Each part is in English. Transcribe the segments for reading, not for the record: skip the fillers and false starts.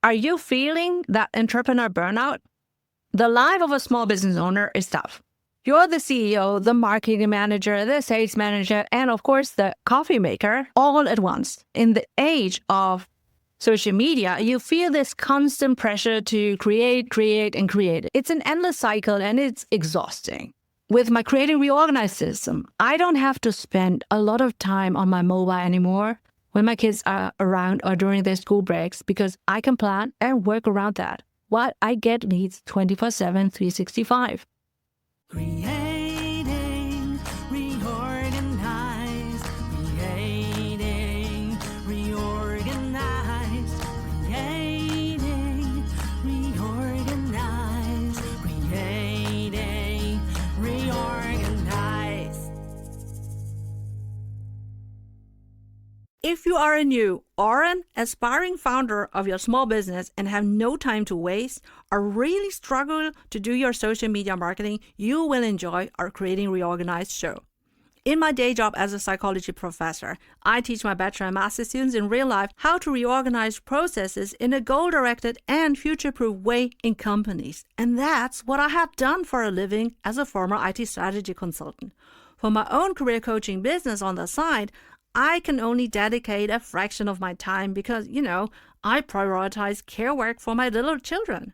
Are you feeling that entrepreneur burnout? The life of a small business owner is tough. You're the CEO, the marketing manager, the sales manager, and of course the coffee maker all at once. In the age of social media, you feel this constant pressure to create. It's an endless cycle and it's exhausting. With my Creating Reorganized system, I don't have to spend a lot of time on my mobile anymore when my kids are around or during their school breaks because I can plan and work around that. What I get needs 24/7, 365. Creating, reorganized, creating, reorganized, creating, reorganized, creating, reorganized. If you are a new or an aspiring founder of your small business and have no time to waste or really struggle to do your social media marketing, you will enjoy our Creating Reorganized show. In my day job as a psychology professor, I teach my bachelor and master students in real life how to reorganize processes in a goal-directed and future-proof way in companies. And that's what I have done for a living as a former IT strategy consultant. For my own career coaching business on the side, I can only dedicate a fraction of my time because, I prioritize care work for my little children.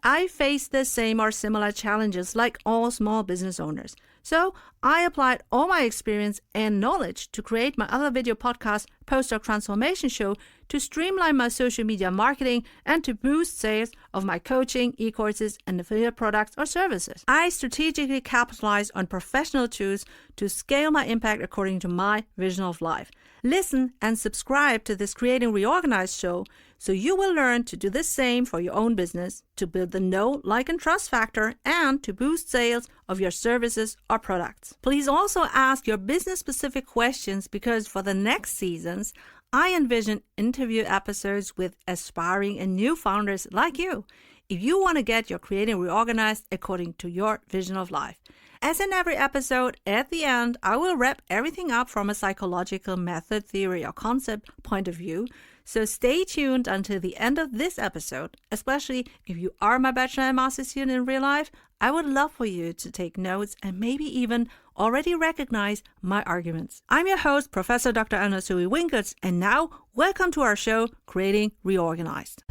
I face the same or similar challenges like all small business owners. So I applied all my experience and knowledge to create my other video podcast, Postdoc Transformation Show, to streamline my social media marketing and to boost sales of my coaching, e-courses, and affiliate products or services. I strategically capitalize on professional tools to scale my impact according to my vision of life. Listen and subscribe to this Creating Reorganized show so you will learn to do the same for your own business, to build the know, like, and trust factor, and to boost sales of your services or products. Please also ask your business-specific questions because for the next seasons, I envision interview episodes with aspiring and new founders like you if you want to get your Creating Reorganized according to your vision of life. As in every episode, at the end, I will wrap everything up from a psychological method, theory, or concept point of view. So stay tuned until the end of this episode, especially if you are my bachelor and master student in real life. I would love for you to take notes and maybe even already recognize my arguments. I'm your host, Professor Dr. Eleonore Soei-Winkels, and now welcome to our show, Creating Reorganized.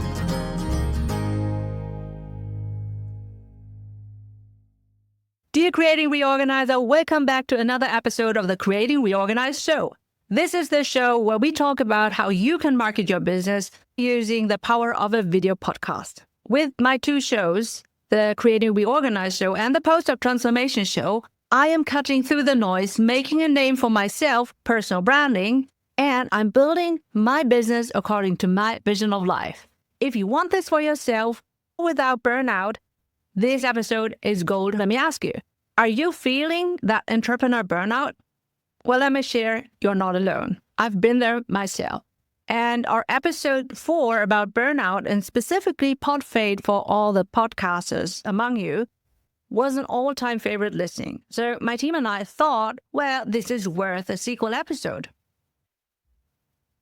Dear Creating Reorganizer, welcome back to another episode of the Creating Reorganized show. This is the show where we talk about how you can market your business using the power of a video podcast. With my two shows, the Creating Reorganized show and the Postdoc Transformation show, I am cutting through the noise, making a name for myself, personal branding, and I'm building my business according to my vision of life. If you want this for yourself without burnout, this episode is gold. Let me ask you, are you feeling that entrepreneur burnout? Well, let me share, you're not alone. I've been there myself. And our episode 4 about burnout and specifically pod fade for all the podcasters among you was an all-time favorite listening. So my team and I thought, well, this is worth a sequel episode.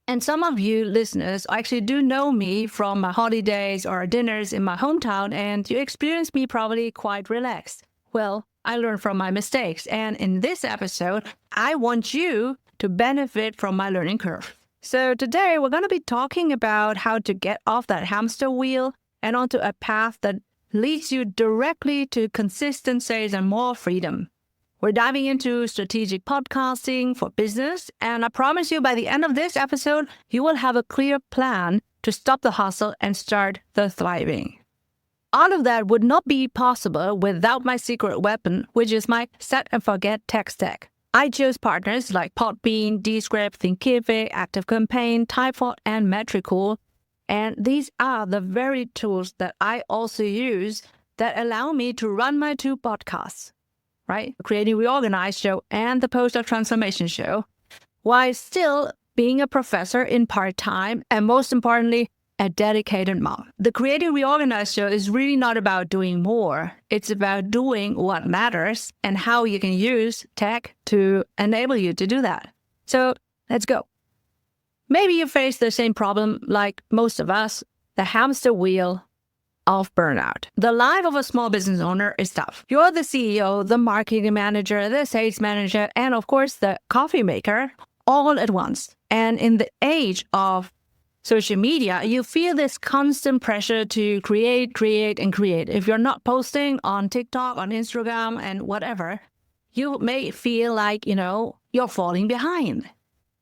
And some of you listeners actually do know me from my holidays or dinners in my hometown, and you experience me probably quite relaxed. Well, I learned from my mistakes, and in this episode, I want you to benefit from my learning curve. So today, we're going to be talking about how to get off that hamster wheel and onto a path that leads you directly to consistent sales and more freedom. We're diving into strategic podcasting for business, and I promise you by the end of this episode, you will have a clear plan to stop the hustle and start the thriving. All of that would not be possible without my secret weapon, which is my set and forget tech stack. I chose partners like Podbean, Descript, Thinkific, ActiveCampaign, TypeForm, and Metrical, and these are the very tools that I also use that allow me to run my two podcasts, right? Creating Reorganized show and the Postdoc Transformation show, while still being a professor in part-time and most importantly, a dedicated mom. The Creating Reorganized show is really not about doing more. It's about doing what matters and how you can use tech to enable you to do that. So let's go. Maybe you face the same problem like most of us. the hamster wheel of burnout. The life of a small business owner is tough. You're the CEO, the marketing manager, the sales manager, and of course the coffee maker all at once. And in the age of social media, you feel this constant pressure to create. If you're not posting on TikTok, on Instagram, and whatever, you may feel like, you're falling behind.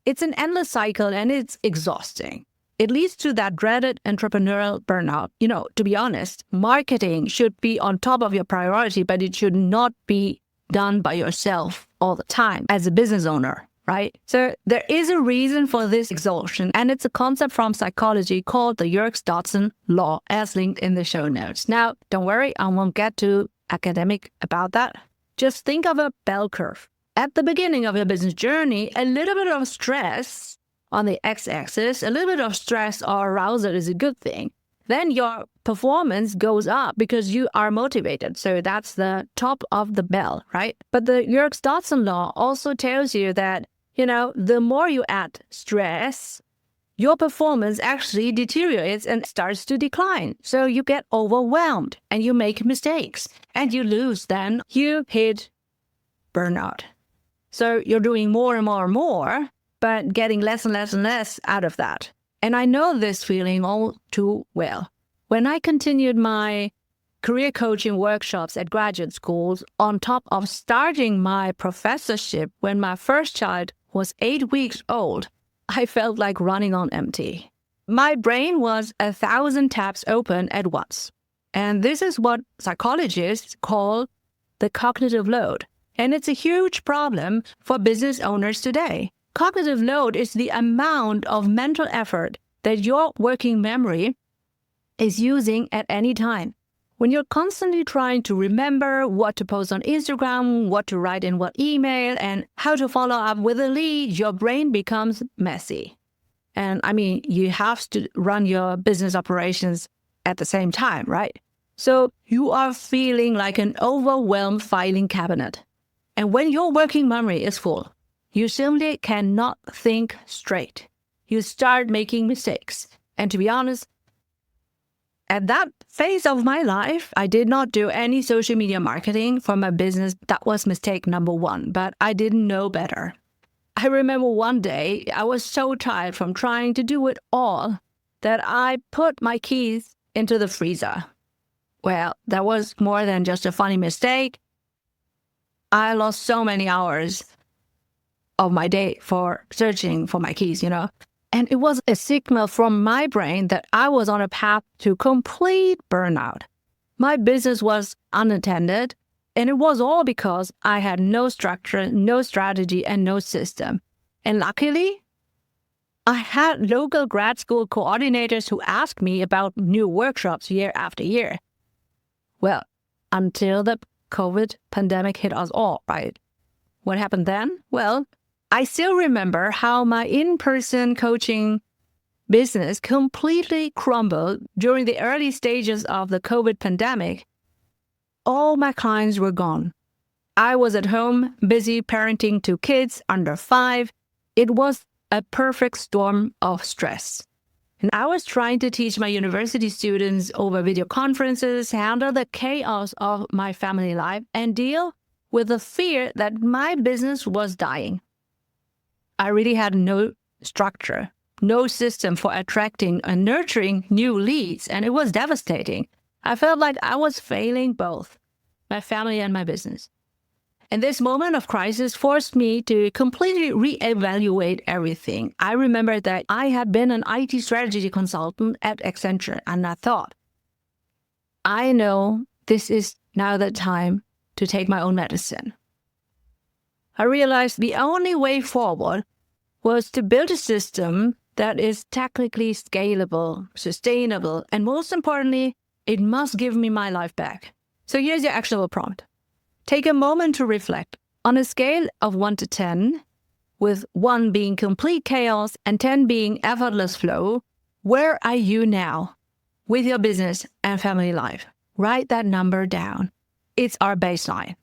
It's an endless cycle and it's exhausting. It leads to that dreaded entrepreneurial burnout. To be honest, marketing should be on top of your priority, but it should not be done by yourself all the time as a business owner, right? So there is a reason for this exhaustion, and it's a concept from psychology called the Yerkes-Dodson law, as linked in the show notes. Now, don't worry, I won't get too academic about that. Just think of a bell curve. At the beginning of your business journey, a little bit of stress on the x-axis, a little bit of stress or arousal is a good thing. Then your performance goes up because you are motivated. So that's the top of the bell, right? But the Yerkes-Dodson law also tells you that, the more you add stress, your performance actually deteriorates and starts to decline. So you get overwhelmed and you make mistakes and you lose. Then you hit burnout. So you're doing more and more and more, but getting less and less and less out of that. And I know this feeling all too well. When I continued my career coaching workshops at graduate schools, on top of starting my professorship when my first child was 8 weeks old, I felt like running on empty. My brain was 1,000 tabs open at once. And this is what psychologists call the cognitive load. And it's a huge problem for business owners today. Cognitive load is the amount of mental effort that your working memory is using at any time. When you're constantly trying to remember what to post on Instagram, what to write in what email, and how to follow up with a lead, your brain becomes messy. And you have to run your business operations at the same time, right? So you are feeling like an overwhelmed filing cabinet. And when your working memory is full, you simply cannot think straight. You start making mistakes. And to be honest, at that phase of my life, I did not do any social media marketing for my business. That was mistake number one, but I didn't know better. I remember one day I was so tired from trying to do it all that I put my keys into the freezer. Well, that was more than just a funny mistake. I lost so many hours of my day for searching for my keys, And it was a signal from my brain that I was on a path to complete burnout. My business was unattended, and it was all because I had no structure, no strategy, and no system. And luckily, I had local grad school coordinators who asked me about new workshops year after year. Well, until the COVID pandemic hit us all, right? What happened then? Well, I still remember how my in-person coaching business completely crumbled during the early stages of the COVID pandemic. All my clients were gone. I was at home, busy parenting 2 kids under 5. It was a perfect storm of stress. And I was trying to teach my university students over video conferences, handle the chaos of my family life, and deal with the fear that my business was dying. I really had no structure, no system for attracting and nurturing new leads, and it was devastating. I felt like I was failing both my family and my business. And this moment of crisis forced me to completely reevaluate everything. I remember that I had been an IT strategy consultant at Accenture, and I thought, I know this is now the time to take my own medicine. I realized the only way forward was to build a system that is technically scalable, sustainable, and most importantly, it must give me my life back. So here's your actionable prompt. Take a moment to reflect. On a scale of 1 to 10, with 1 being complete chaos and 10 being effortless flow, where are you now with your business and family life? Write that number down. It's our baseline.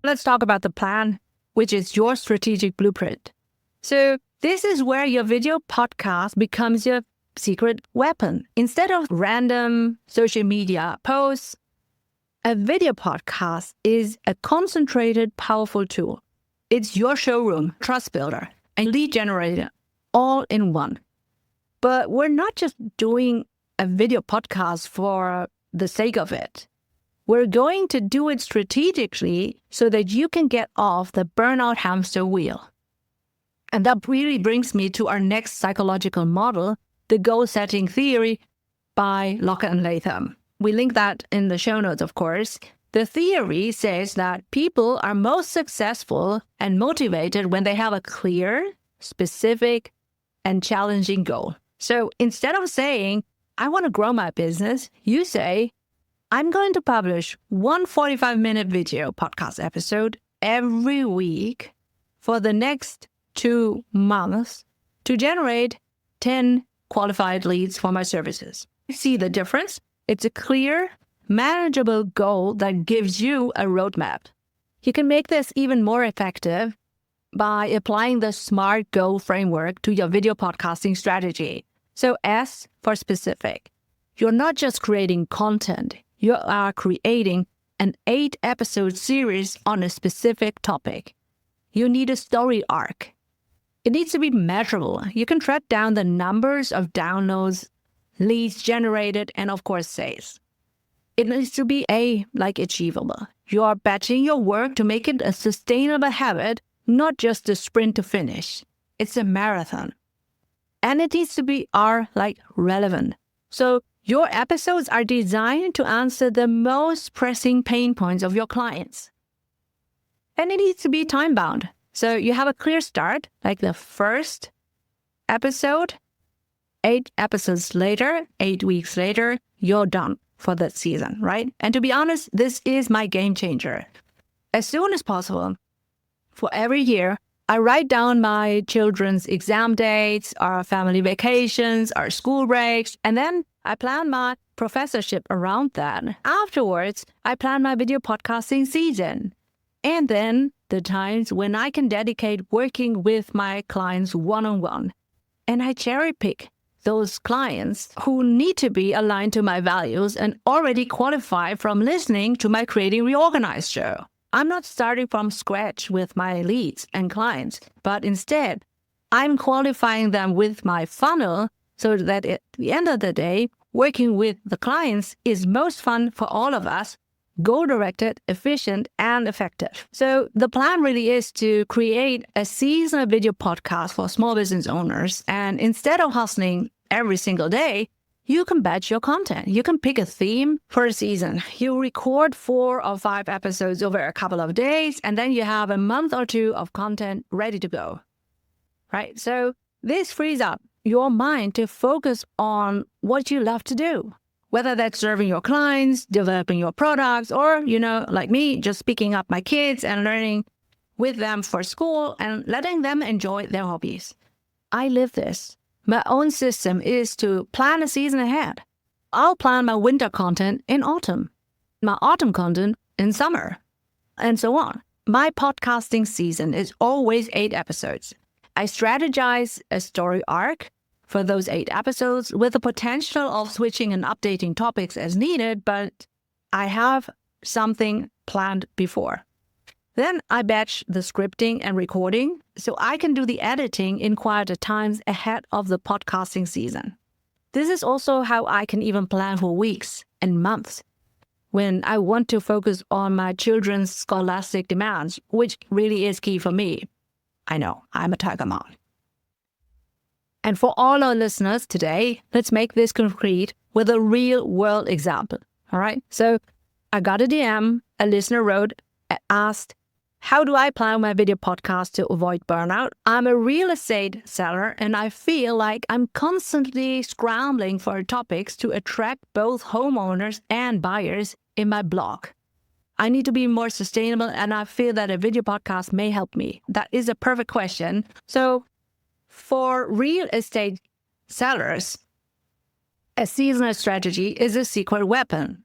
Let's talk about the plan, which is your strategic blueprint. So This is where your video podcast becomes your secret weapon. Instead of random social media posts, a video podcast is a concentrated, powerful tool. It's your showroom, trust builder, and lead generator all in one. But we're not just doing a video podcast for the sake of it. We're going to do it strategically so that you can get off the burnout hamster wheel. And that really brings me to our next psychological model, the goal-setting theory by Locker and Latham. We link that in the show notes, of course. The theory says that people are most successful and motivated when they have a clear, specific, and challenging goal. So instead of saying, I want to grow my business, you say, I'm going to publish one 45-minute video podcast episode every week for the next 2 months to generate 10 qualified leads for my services. You see the difference? It's a clear, manageable goal that gives you a roadmap. You can make this even more effective by applying the SMART goal framework to your video podcasting strategy. So S for specific. You're not just creating content. You are creating an 8-episode series on a specific topic. You need a story arc. It needs to be measurable. You can track down the numbers of downloads, leads generated, and of course, sales. It needs to be achievable. You are batching your work to make it a sustainable habit, not just a sprint to finish. It's a marathon. And it needs to be relevant. So your episodes are designed to answer the most pressing pain points of your clients. And it needs to be time-bound. So you have a clear start, like the first episode, 8 episodes later, 8 weeks later, you're done for that season, right? And to be honest, this is my game changer. As soon as possible, for every year, I write down my children's exam dates, our family vacations, our school breaks, and then I plan my professorship around that. Afterwards, I plan my video podcasting season. And then the times when I can dedicate working with my clients one-on-one. And I cherry pick those clients who need to be aligned to my values and already qualify from listening to my Creating Reorganized show. I'm not starting from scratch with my leads and clients, but instead, I'm qualifying them with my funnel so that at the end of the day, working with the clients is most fun for all of us, goal-directed, efficient, and effective. So the plan really is to create a seasonal video podcast for small business owners. And instead of hustling every single day, you can batch your content. You can pick a theme for a season. You record 4 or 5 episodes over a couple of days, and then you have a month or 2 of content ready to go, right? So this frees up your mind to focus on what you love to do, whether that's serving your clients, developing your products, or, like me, just picking up my kids and learning with them for school and letting them enjoy their hobbies. I live this. My own system is to plan a season ahead. I'll plan my winter content in autumn, my autumn content in summer, and so on. My podcasting season is always 8 episodes. I strategize a story arc for those 8 episodes with the potential of switching and updating topics as needed, but I have something planned before. Then I batch the scripting and recording so I can do the editing in quieter times ahead of the podcasting season. This is also how I can even plan for weeks and months when I want to focus on my children's scholastic demands, which really is key for me. I know, I'm a tiger mom. And for all our listeners today, let's make this concrete with a real-world example, all right? So I got a DM, a listener wrote, asked, how do I plan my video podcast to avoid burnout? I'm a real estate seller and I feel like I'm constantly scrambling for topics to attract both homeowners and buyers in my blog. I need to be more sustainable and I feel that a video podcast may help me. That is a perfect question. So for real estate sellers, a seasonal strategy is a secret weapon.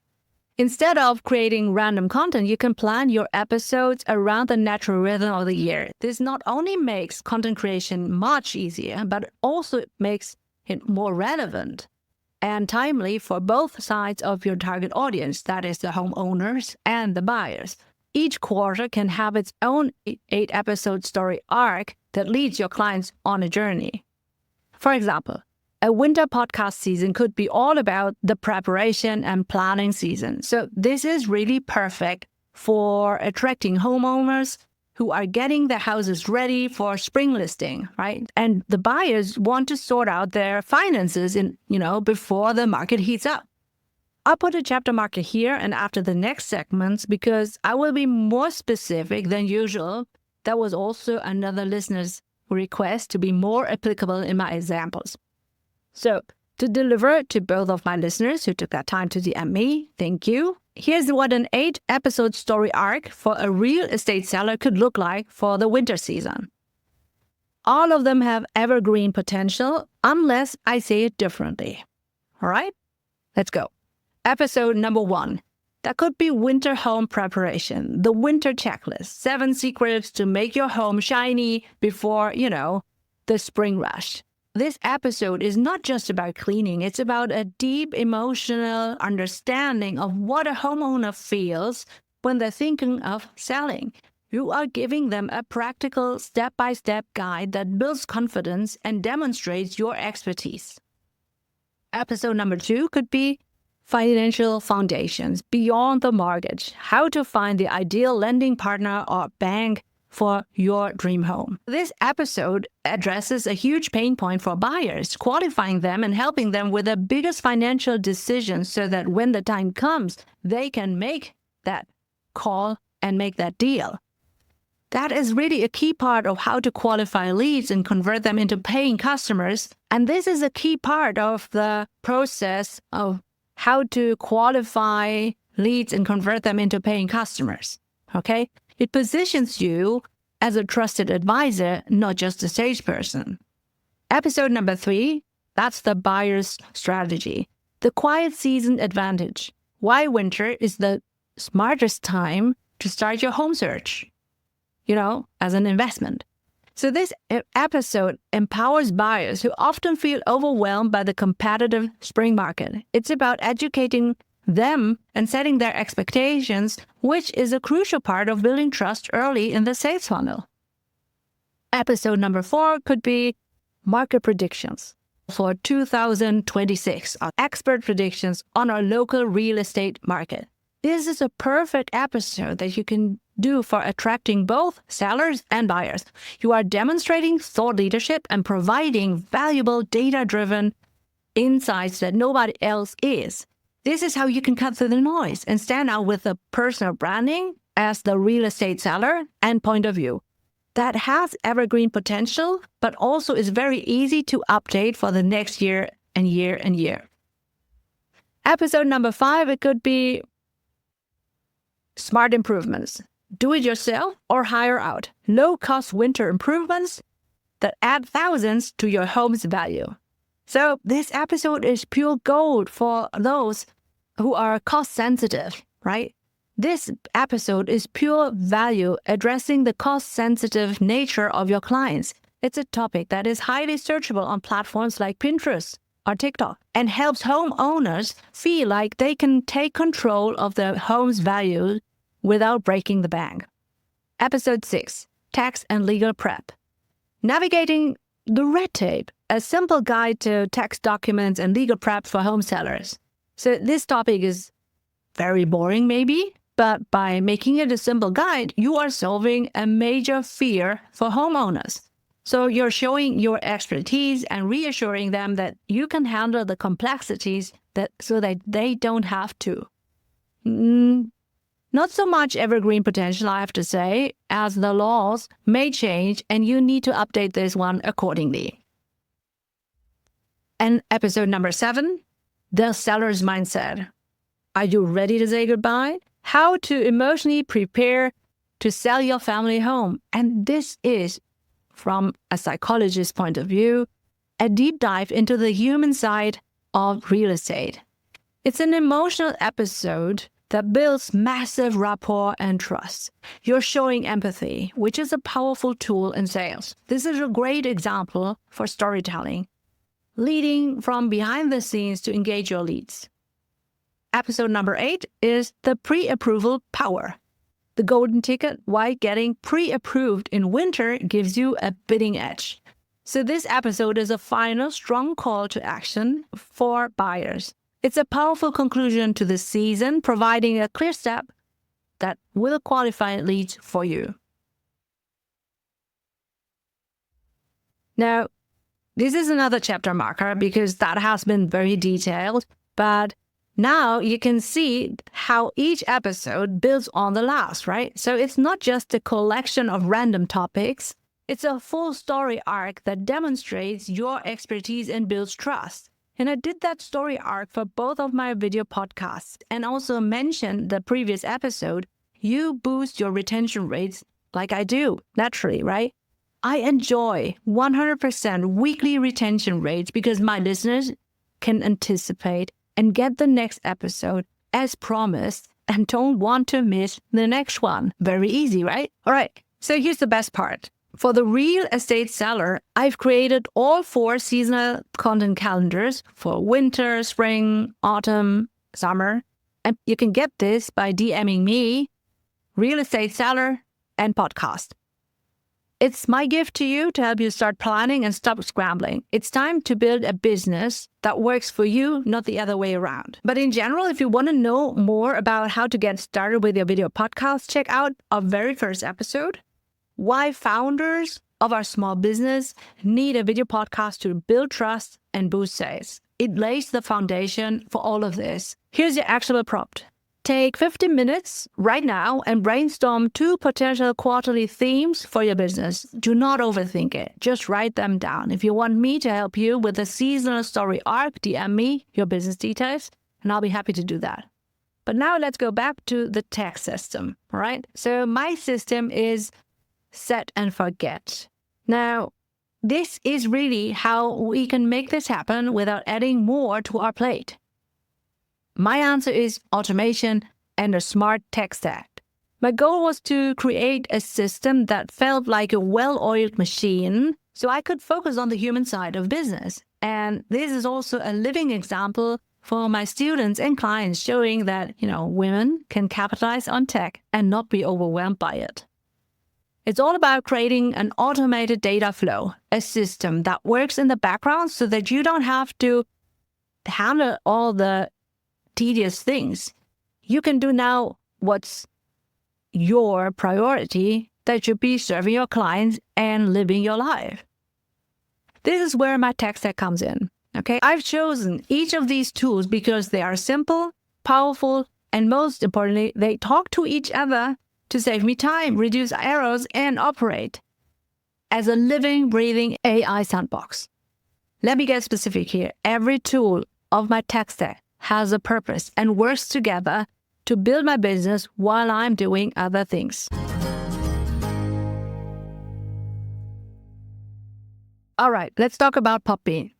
Instead of creating random content, you can plan your episodes around the natural rhythm of the year. This not only makes content creation much easier, but also makes it more relevant and timely for both sides of your target audience, that is the homeowners and the buyers. Each quarter can have its own 8-episode story arc that leads your clients on a journey. For example, a winter podcast season could be all about the preparation and planning season. So this is really perfect for attracting homeowners who are getting their houses ready for spring listing, right? And the buyers want to sort out their finances before the market heats up. I'll put a chapter marker here and after the next segments because I will be more specific than usual. That was also another listener's request to be more applicable in my examples. So, to deliver to both of my listeners who took that time to DM me, thank you. Here's what an 8-episode story arc for a real estate seller could look like for the winter season. All of them have evergreen potential unless I say it differently. All right? Let's go. Episode number 1. That could be winter home preparation, the winter checklist, 7 secrets to make your home shiny before, the spring rush. This episode is not just about cleaning, it's about a deep emotional understanding of what a homeowner feels when they're thinking of selling. You are giving them a practical step-by-step guide that builds confidence and demonstrates your expertise. Episode number 2 could be financial foundations beyond the mortgage, how to find the ideal lending partner or bank for your dream home. This episode addresses a huge pain point for buyers, qualifying them and helping them with the biggest financial decisions so that when the time comes, they can make that call and make that deal. That is really a key part of how to qualify leads and convert them into paying customers. And this is a key part of the process of how to qualify leads and convert them into paying customers. Okay? It positions you as a trusted advisor, not just a salesperson. Episode number 3, that's the buyer's strategy. The quiet season advantage. Why winter is the smartest time to start your home search, as an investment. So this episode empowers buyers who often feel overwhelmed by the competitive spring market. It's about educating them and setting their expectations, which is a crucial part of building trust early in the sales funnel. Episode number 4 could be market predictions for 2026, our expert predictions on our local real estate market. This is a perfect episode that you can do for attracting both sellers and buyers. You are demonstrating thought leadership and providing valuable data-driven insights that nobody else is. This is how you can cut through the noise and stand out with a personal branding as the real estate seller and point of view. That has evergreen potential, but also is very easy to update for the next year and year and year. Episode number 5, it could be smart improvements. Do it yourself or hire out. Low-cost winter improvements that add thousands to your home's value. So this episode is pure gold for those who are cost sensitive, right? This episode is pure value addressing the cost sensitive nature of your clients. It's a topic that is highly searchable on platforms like Pinterest or TikTok and helps homeowners feel like they can take control of their home's value without breaking the bank. Episode 6, tax and legal prep. Navigating the red tape, a simple guide to tax documents and legal prep for home sellers. So this topic is very boring maybe, but by making it a simple guide, you are solving a major fear for homeowners. So you're showing your expertise and reassuring them that you can handle the complexities so that they don't have to. Not so much evergreen potential, I have to say, as the laws may change and you need to update this one accordingly. And episode number 7, the seller's mindset. Are you ready to say goodbye? How to emotionally prepare to sell your family home. And this is, from a psychologist's point of view, a deep dive into the human side of real estate. It's an emotional episode that builds massive rapport and trust. You're showing empathy, which is a powerful tool in sales. This is a great example for storytelling, leading from behind the scenes to engage your leads. Episode number 8 is the pre-approval power. The golden ticket, why getting pre-approved in winter gives you a bidding edge. So this episode is a final strong call to action for buyers. It's a powerful conclusion to the season, providing a clear step that will qualify leads for you. Now, this is another chapter marker because that has been very detailed, but now you can see how each episode builds on the last, right? So it's not just a collection of random topics. It's a full story arc that demonstrates your expertise and builds trust. And I did that story arc for both of my video podcasts and also mentioned the previous episode. You boost your retention rates like I do, naturally, right? I enjoy 100% weekly retention rates because my listeners can anticipate and get the next episode as promised and don't want to miss the next one. Very easy, right? All right, so here's the best part. For the real estate seller, I've created all 4 seasonal content calendars for winter, spring, autumn, summer. And you can get this by DMing me, real estate seller, and podcast. It's my gift to you to help you start planning and stop scrambling. It's time to build a business that works for you, not the other way around. But in general, if you want to know more about how to get started with your video podcast, check out our very first episode, Why Founders of Our Small Business Need a Video Podcast to Build Trust and Boost Sales. It lays the foundation for all of this. Here's your actionable prompt. Take 15 minutes right now and brainstorm 2 potential quarterly themes for your business. Do not overthink it. Just write them down. If you want me to help you with a seasonal story arc, DM me your business details, and I'll be happy to do that. But now let's go back to the tech system, all right? So my system is set and forget. Now, this is really how we can make this happen without adding more to our plate. My answer is automation and a smart tech stack. My goal was to create a system that felt like a well-oiled machine so I could focus on the human side of business. And this is also a living example for my students and clients showing that, women can capitalize on tech and not be overwhelmed by it. It's all about creating an automated data flow, a system that works in the background so that you don't have to handle all the tedious things. You can do now what's your priority that should be serving your clients and living your life. This is where my tech stack comes in. Okay, I've chosen each of these tools because they are simple, powerful, and most importantly, they talk to each other to save me time, reduce errors, and operate as a living, breathing AI sandbox. Let me get specific here. Every tool of my tech stack has a purpose and works together to build my business while I'm doing other things. All right, let's talk about Podbean.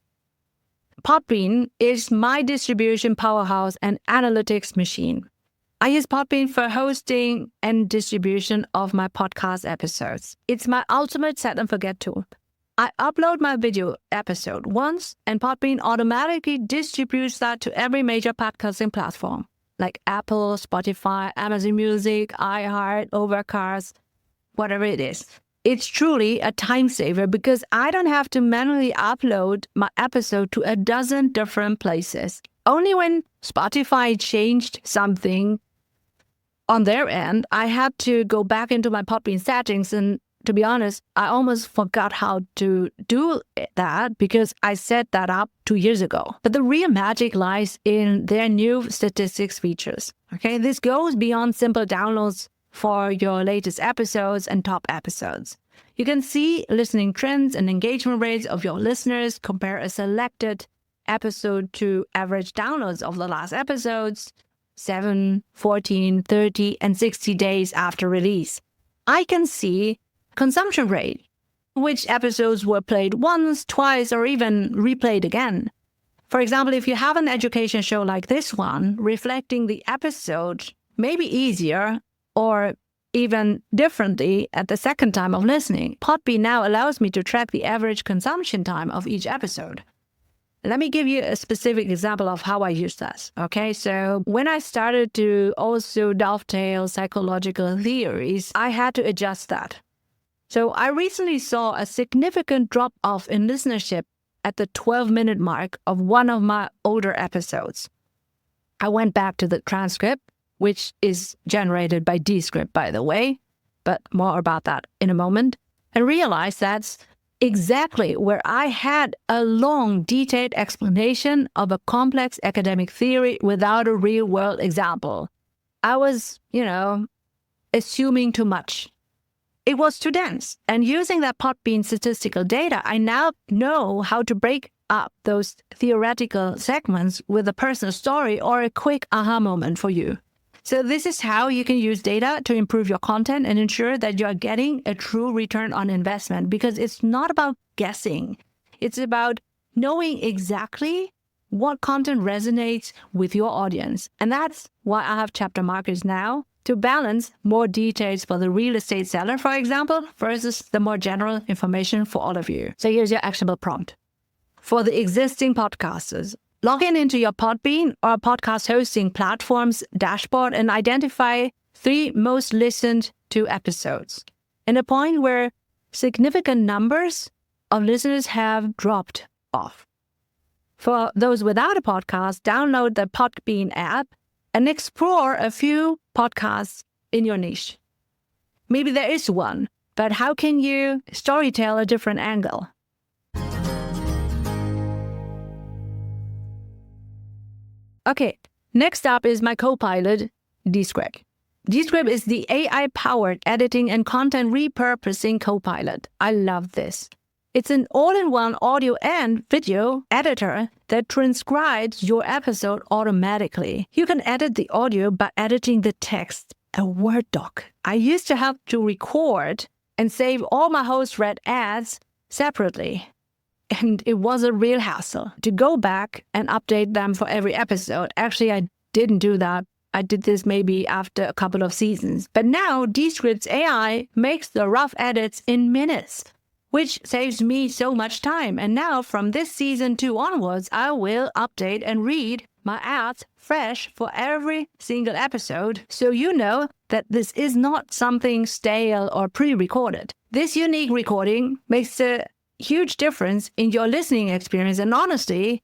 Podbean is my distribution powerhouse and analytics machine. I use Podbean for hosting and distribution of my podcast episodes. It's my ultimate set and forget tool. I upload my video episode once, and Podbean automatically distributes that to every major podcasting platform, like Apple, Spotify, Amazon Music, iHeart, Overcast, whatever it is. It's truly a time saver because I don't have to manually upload my episode to a dozen different places. Only when Spotify changed something on their end, I had to go back into my Podbean settings, and to be honest, I almost forgot how to do that because I set that up 2 years ago. But the real magic lies in their new statistics features. Okay, this goes beyond simple downloads for your latest episodes and top episodes. You can see listening trends and engagement rates of your listeners, compare a selected episode to average downloads of the last episodes, 7, 14, 30, and 60 days after release. I can see consumption rate, which episodes were played once, twice, or even replayed again. For example, if you have an education show like this one, reflecting the episode may be easier or even differently at the second time of listening. Podbean now allows me to track the average consumption time of each episode. Let me give you a specific example of how I use this. Okay, so when I started to also dovetail psychological theories, I had to adjust that. So I recently saw a significant drop-off in listenership at the 12-minute mark of one of my older episodes. I went back to the transcript, which is generated by Descript, by the way, but more about that in a moment, and realized that's exactly where I had a long, detailed explanation of a complex academic theory without a real-world example. I was, assuming too much. It was too dense. And using that Podbean statistical data, I now know how to break up those theoretical segments with a personal story or a quick aha moment for you. So this is how you can use data to improve your content and ensure that you are getting a true return on investment, because it's not about guessing. It's about knowing exactly what content resonates with your audience. And that's why I have chapter markers now, to balance more details for the real estate seller, for example, versus the more general information for all of you. So here's your actionable prompt. For the existing podcasters, log into your Podbean or podcast hosting platform's dashboard and identify 3 most listened to episodes, and a point where significant numbers of listeners have dropped off. For those without a podcast, download the Podbean app and explore a few podcasts in your niche. Maybe there is one, but how can you storytell a different angle? Okay, next up is my co-pilot, Descript. Descript is the AI-powered editing and content repurposing co-pilot. I love this. It's an all-in-one audio and video editor that transcribes your episode automatically. You can edit the audio by editing the text, a Word doc. I used to have to record and save all my host-read ads separately. And it was a real hassle to go back and update them for every episode. Actually, I didn't do that. I did this maybe after a couple of seasons. But now Descript's AI makes the rough edits in minutes, which saves me so much time. And now from this season 2 onwards, I will update and read my ads fresh for every single episode. So you know that this is not something stale or pre-recorded. This unique recording makes a huge difference in your listening experience and honestly,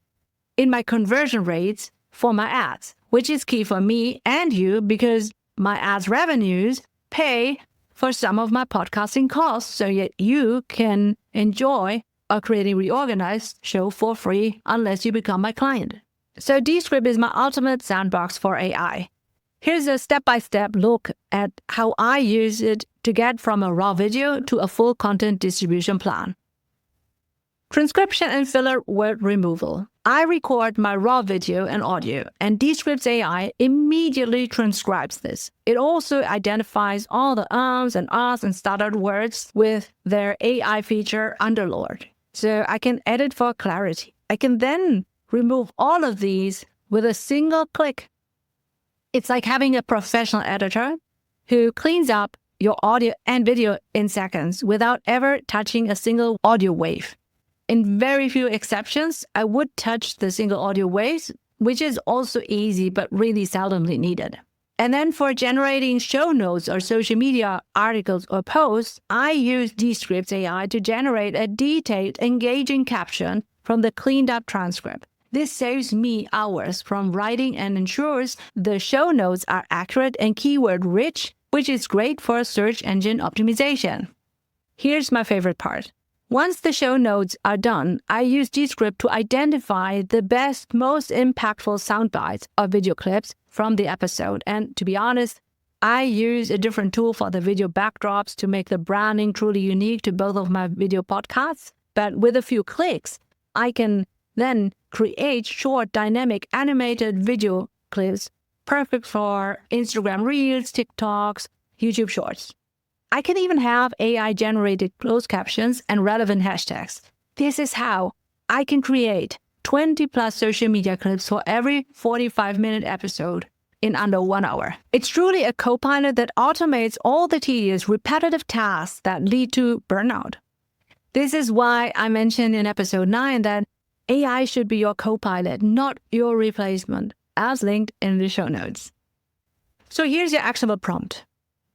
in my conversion rates for my ads, which is key for me and you because my ads revenues pay for some of my podcasting costs so that you can enjoy a Creating Reorganized show for free unless you become my client. So Descript is my ultimate sandbox for AI. Here's a step-by-step look at how I use it to get from a raw video to a full content distribution plan. Transcription and filler word removal. I record my raw video and audio, and Descript's AI immediately transcribes this. It also identifies all the ums and ahs and stuttered words with their AI feature Underlord, so I can edit for clarity. I can then remove all of these with a single click. It's like having a professional editor who cleans up your audio and video in seconds without ever touching a single audio wave. In very few exceptions, I would touch the single audio waves, which is also easy but really seldomly needed. And then for generating show notes or social media articles or posts, I use Descript's AI to generate a detailed, engaging caption from the cleaned up transcript. This saves me hours from writing and ensures the show notes are accurate and keyword rich, which is great for search engine optimization. Here's my favorite part. Once the show notes are done, I use Descript to identify the best, most impactful sound bites or video clips from the episode. And to be honest, I use a different tool for the video backdrops to make the branding truly unique to both of my video podcasts. But with a few clicks, I can then create short, dynamic, animated video clips perfect for Instagram Reels, TikToks, YouTube Shorts. I can even have AI-generated closed captions and relevant hashtags. This is how I can create 20 plus social media clips for every 45-minute episode in under 1 hour. It's truly a co-pilot that automates all the tedious, repetitive tasks that lead to burnout. This is why I mentioned in episode 9 that AI should be your co-pilot, not your replacement, as linked in the show notes. So here's your actionable prompt.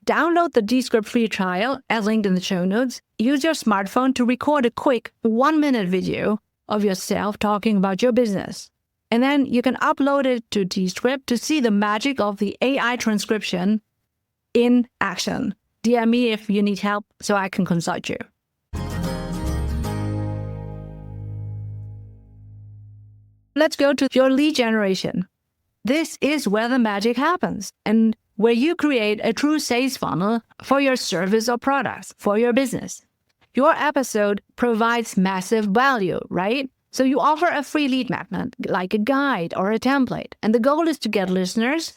Download the Descript free trial, as linked in the show notes. Use your smartphone to record a quick 1-minute video of yourself talking about your business. And then you can upload it to Descript to see the magic of the AI transcription in action. DM me if you need help so I can consult you. Let's go to your lead generation. This is where the magic happens and where you create a true sales funnel for your service or products, for your business. Your episode provides massive value, right? So you offer a free lead magnet, like a guide or a template. And the goal is to get listeners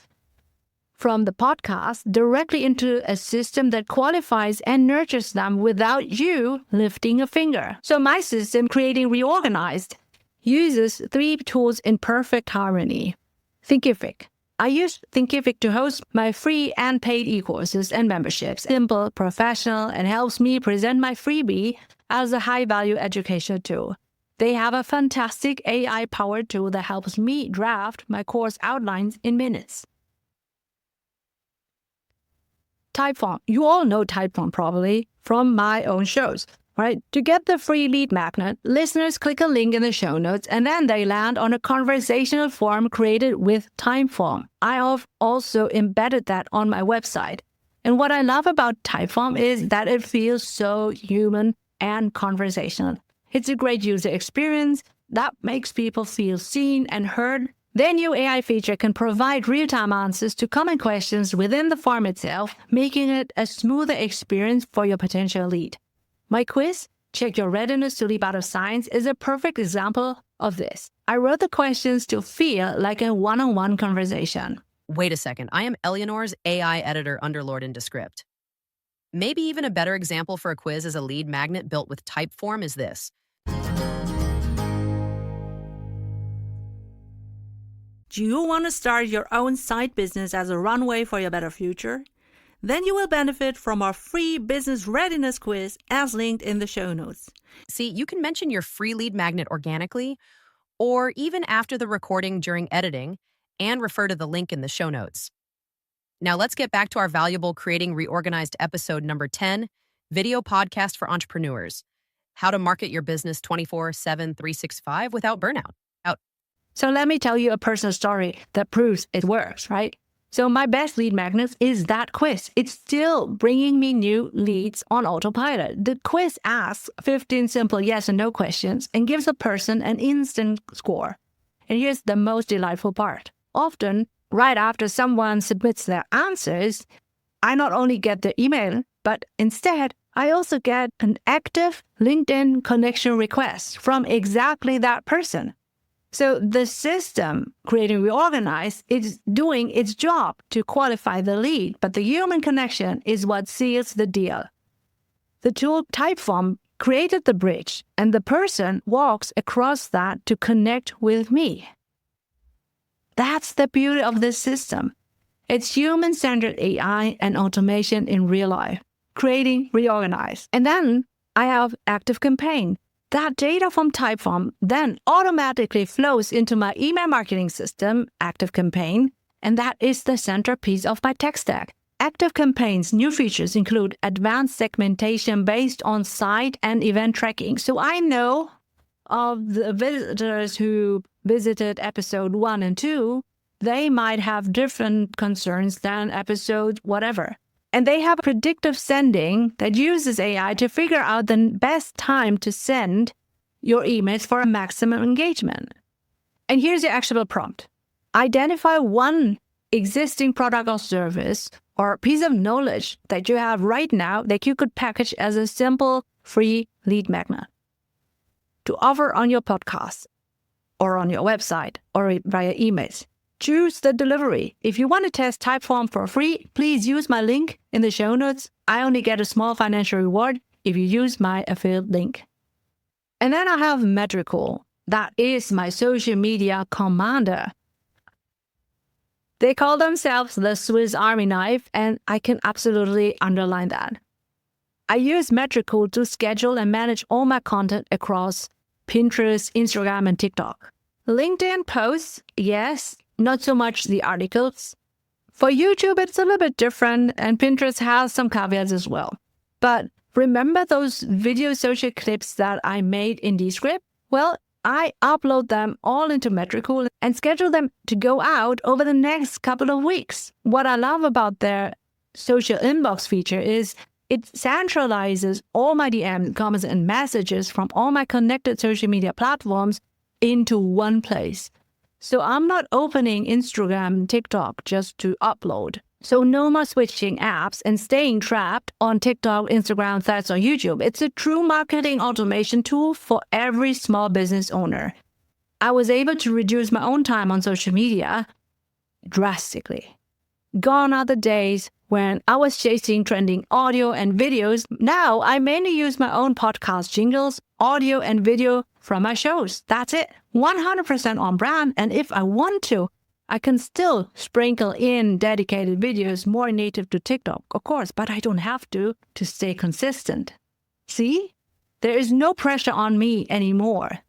from the podcast directly into a system that qualifies and nurtures them without you lifting a finger. So my system, CreatingReorganized, uses 3 tools in perfect harmony. Thinkific. I use Thinkific to host my free and paid e-courses and memberships. Simple, professional, and helps me present my freebie as a high-value educational tool. They have a fantastic AI-powered tool that helps me draft my course outlines in minutes. TypeForm. You all know TypeForm probably from my own shows. Right? To get the free lead magnet, listeners click a link in the show notes and then they land on a conversational form created with TypeForm. I have also embedded that on my website. And what I love about TypeForm is that it feels so human and conversational. It's a great user experience that makes people feel seen and heard. Their new AI feature can provide real-time answers to common questions within the form itself, making it a smoother experience for your potential lead. My quiz, Check Your Readiness to Leap Out of Science, is a perfect example of this. I wrote the questions to feel like a one-on-one conversation. Wait a second, I am Eleonore's AI editor underlord in Descript. Maybe even a better example for a quiz as a lead magnet built with Typeform is this. Do you want to start your own side business as a runway for your better future? Then you will benefit from our free business readiness quiz as linked in the show notes. See, you can mention your free lead magnet organically or even after the recording during editing and refer to the link in the show notes. Now let's get back to our valuable Creating Reorganized episode number 10, video podcast for entrepreneurs. How to market your business 24/7, 365 without burnout. So let me tell you a personal story that proves it works, right? So my best lead magnet is that quiz. It's still bringing me new leads on autopilot. The quiz asks 15 simple yes and no questions and gives a person an instant score. And here's the most delightful part. Often, right after someone submits their answers, I not only get the email, but instead, I also get an active LinkedIn connection request from exactly that person. So the system, Creating Reorganized, is doing its job to qualify the lead, but the human connection is what seals the deal. The tool Typeform created the bridge, and the person walks across that to connect with me. That's the beauty of this system. It's human-centered AI and automation in real life, Creating Reorganized. And then I have ActiveCampaign. That data from Typeform then automatically flows into my email marketing system, ActiveCampaign, and that is the centerpiece of my tech stack. ActiveCampaign's new features include advanced segmentation based on site and event tracking. So I know of the visitors who visited episode 1 and 2, they might have different concerns than episode whatever. And they have predictive sending that uses AI to figure out the best time to send your emails for a maximum engagement. And here's your actionable prompt. Identify one existing product or service or piece of knowledge that you have right now that you could package as a simple free lead magnet to offer on your podcast or on your website or via emails. Choose the delivery. If you want to test Typeform for free, please use my link in the show notes. I only get a small financial reward if you use my affiliate link. And then I have Metrical. That is my social media commander. They call themselves the Swiss Army knife, and I can absolutely underline that. I use Metrical to schedule and manage all my content across Pinterest, Instagram, and TikTok. LinkedIn posts, yes, not so much the articles. For YouTube, it's a little bit different, and Pinterest has some caveats as well. But remember those video social clips that I made in Descript? Well, I upload them all into Metrical and schedule them to go out over the next couple of weeks. What I love about their social inbox feature is it centralizes all my DMs, comments, and messages from all my connected social media platforms into one place. So I'm not opening Instagram and TikTok just to upload. So no more switching apps and staying trapped on TikTok, Instagram, Threads, or YouTube. It's a true marketing automation tool for every small business owner. I was able to reduce my own time on social media drastically. Gone are the days when I was chasing trending audio and videos. Now I mainly use my own podcast jingles, audio and video from my shows. That's it. 100% on brand. And if I want to, I can still sprinkle in dedicated videos more native to TikTok, of course, but I don't have to stay consistent. See? There is no pressure on me anymore.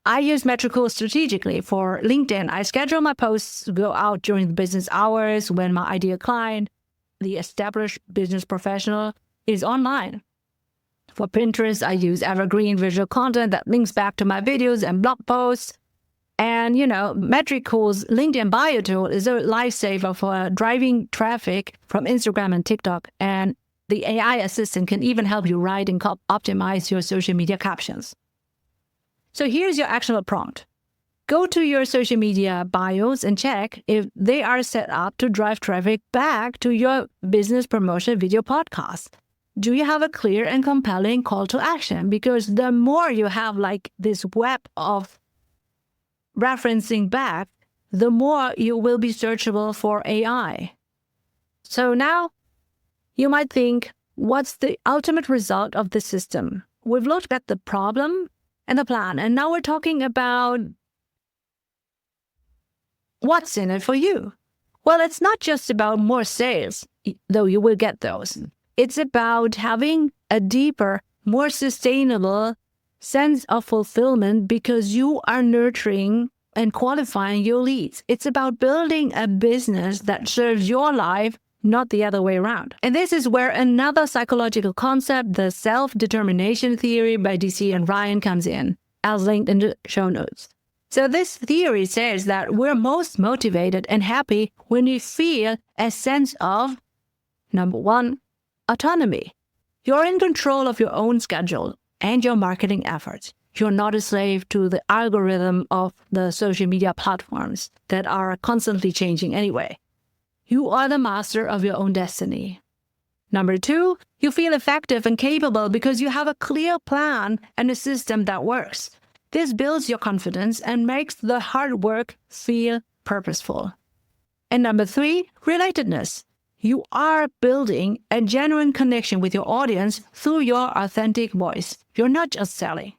I use Metrical strategically. For LinkedIn, I schedule my posts to go out during the business hours when my ideal client, the established business professional, is online. For Pinterest, I use evergreen visual content that links back to my videos and blog posts. And, Metrical's LinkedIn bio tool is a lifesaver for driving traffic from Instagram and TikTok. And the AI assistant can even help you write and optimize your social media captions. So here's your actionable prompt. Go to your social media bios and check if they are set up to drive traffic back to your business promotion video podcast. Do you have a clear and compelling call to action? Because the more you have like this web of referencing back, the more you will be searchable for AI. So now you might think, what's the ultimate result of this system? We've looked at the problem and the plan, and now we're talking about what's in it for you. Well, it's not just about more sales, though you will get those. It's about having a deeper, more sustainable sense of fulfillment because you are nurturing and qualifying your leads. It's about building a business that serves your life, not the other way around. And this is where another psychological concept, the self-determination theory by DC and Ryan, comes in, as linked in the show notes. So this theory says that we're most motivated and happy when we feel a sense of, number one, autonomy. You're in control of your own schedule and your marketing efforts. You're not a slave to the algorithm of the social media platforms that are constantly changing anyway. You are the master of your own destiny. Number two, you feel effective and capable because you have a clear plan and a system that works. This builds your confidence and makes the hard work feel purposeful. And number three, relatedness. You are building a genuine connection with your audience through your authentic voice. You're not just selling.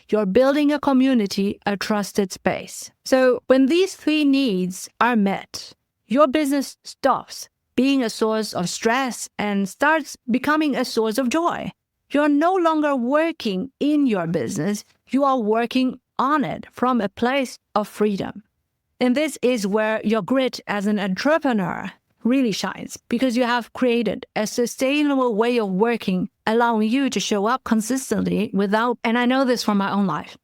You're building a community, a trusted space. So when these three needs are met, your business stops being a source of stress and starts becoming a source of joy. You're no longer working in your business. You are working on it from a place of freedom. And this is where your grit as an entrepreneur really shines, because you have created a sustainable way of working, allowing you to show up consistently without, and I know this from my own life,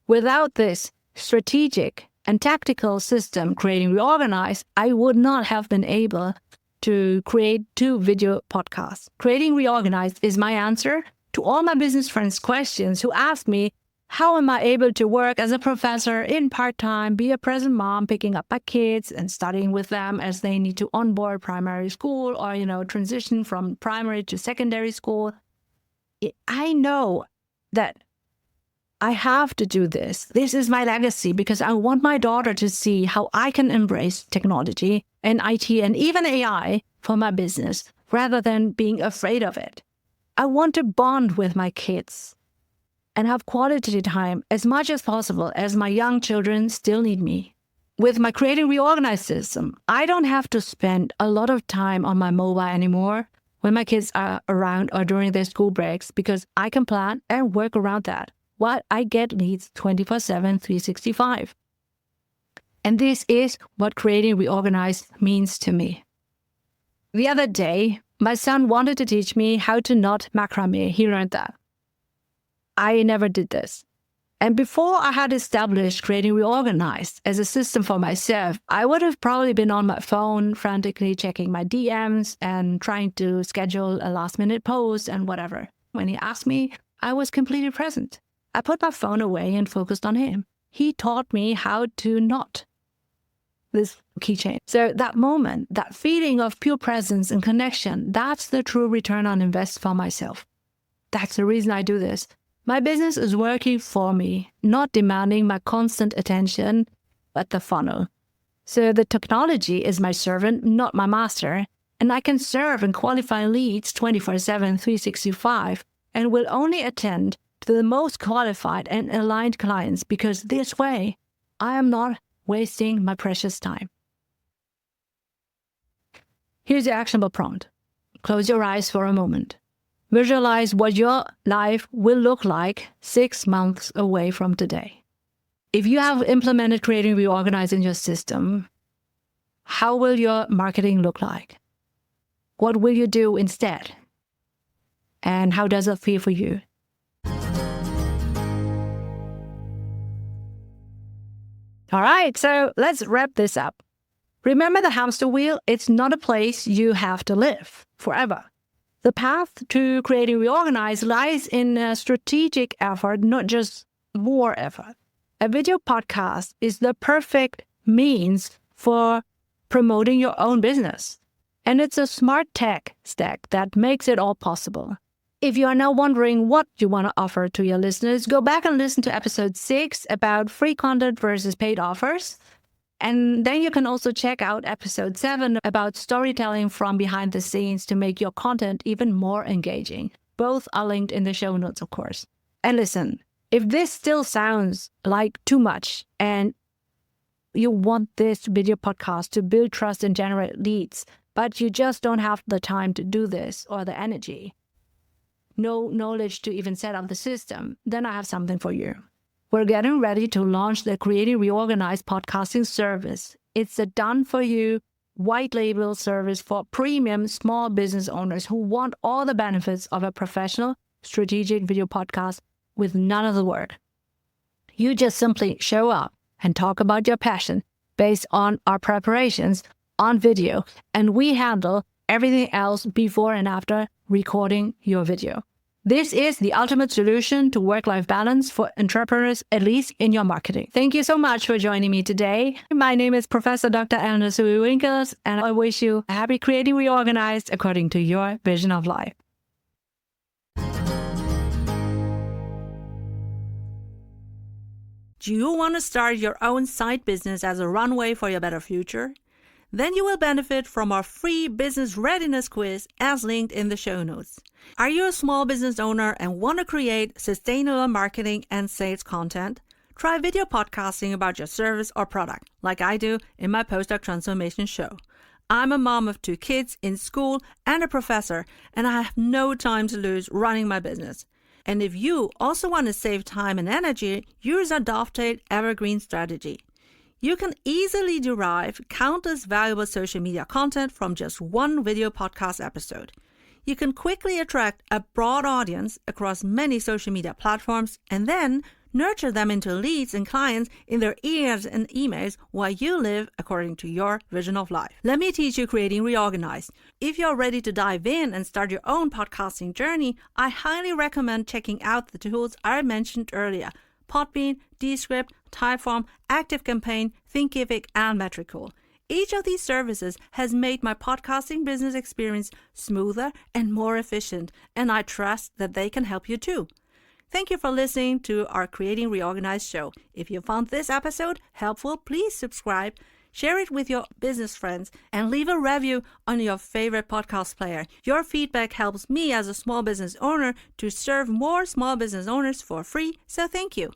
without this strategic and tactical system CreatingReorganized, I would not have been able to create 2 video podcasts. CreatingReorganized is my answer to all my business friends' questions who ask me, how am I able to work as a professor in part-time, be a present mom, picking up my kids and studying with them as they need to onboard primary school or, transition from primary to secondary school? I know that I have to do this. This is my legacy because I want my daughter to see how I can embrace technology and IT and even AI for my business rather than being afraid of it. I want to bond with my kids and have quality time as much as possible as my young children still need me. With my Creating Reorganized system, I don't have to spend a lot of time on my mobile anymore when my kids are around or during their school breaks because I can plan and work around that while I get leads 24/7, 365. And this is what Creating Reorganized means to me. The other day, my son wanted to teach me how to knot macrame. He learned that. I never did this. And before I had established Creating Reorganized as a system for myself, I would have probably been on my phone, frantically checking my DMs and trying to schedule a last-minute post and whatever. When he asked me, I was completely present. I put my phone away and focused on him. He taught me how to knot this keychain. So that moment, that feeling of pure presence and connection, that's the true return on invest for myself. That's the reason I do this. My business is working for me, not demanding my constant attention at the funnel. So the technology is my servant, not my master, and I can serve and qualify leads 24/7, 365, and will only attend to the most qualified and aligned clients because this way I am not wasting my precious time. Here's the actionable prompt. Close your eyes for a moment. Visualize what your life will look like 6 months away from today. If you have implemented Creating Reorganized in your system, how will your marketing look like? What will you do instead? And how does it feel for you? All right, so let's wrap this up. Remember the hamster wheel? It's not a place you have to live forever. The path to Creating Reorganized lies in a strategic effort, not just more effort. A video podcast is the perfect means for promoting your own business. And it's a smart tech stack that makes it all possible. If you are now wondering what you want to offer to your listeners, go back and listen to episode 6 about free content versus paid offers. And then you can also check out episode 7 about storytelling from behind the scenes to make your content even more engaging. Both are linked in the show notes, of course. And listen, if this still sounds like too much and you want this video podcast to build trust and generate leads, but you just don't have the time to do this or the energy, no knowledge to even set up the system, then I have something for you. We're getting ready to launch the Creating Reorganized podcasting service. It's a done-for-you, white label service for premium small business owners who want all the benefits of a professional, strategic video podcast with none of the work. You just simply show up and talk about your passion based on our preparations on video, and we handle everything else before and after recording your video. This is the ultimate solution to work-life balance for entrepreneurs, at least in your marketing. Thank you so much for joining me today. My name is Professor Dr. Eleonore Soei-Winkels, and I wish you a happy Creating Reorganized according to your vision of life. Do you want to start your own side business as a runway for your better future? Then you will benefit from our free business readiness quiz as linked in the show notes. Are you a small business owner and want to create sustainable marketing and sales content? Try video podcasting about your service or product, like I do in my postdoc transformation show. I'm a mom of 2 kids in school and a professor, and I have no time to lose running my business. And if you also want to save time and energy, use our Dovetail Evergreen strategy. You can easily derive countless valuable social media content from just one video podcast episode. You can quickly attract a broad audience across many social media platforms and then nurture them into leads and clients in their ears and emails while you live according to your vision of life. Let me teach you Creating Reorganized. If you're ready to dive in and start your own podcasting journey, I highly recommend checking out the tools I mentioned earlier: Podbean, Descript, TypeForm, ActiveCampaign, Thinkific, and Metrical. Each of these services has made my podcasting business experience smoother and more efficient, and I trust that they can help you too. Thank you for listening to our Creating Reorganized show. If you found this episode helpful, please subscribe, share it with your business friends, and leave a review on your favorite podcast player. Your feedback helps me as a small business owner to serve more small business owners for free, so thank you.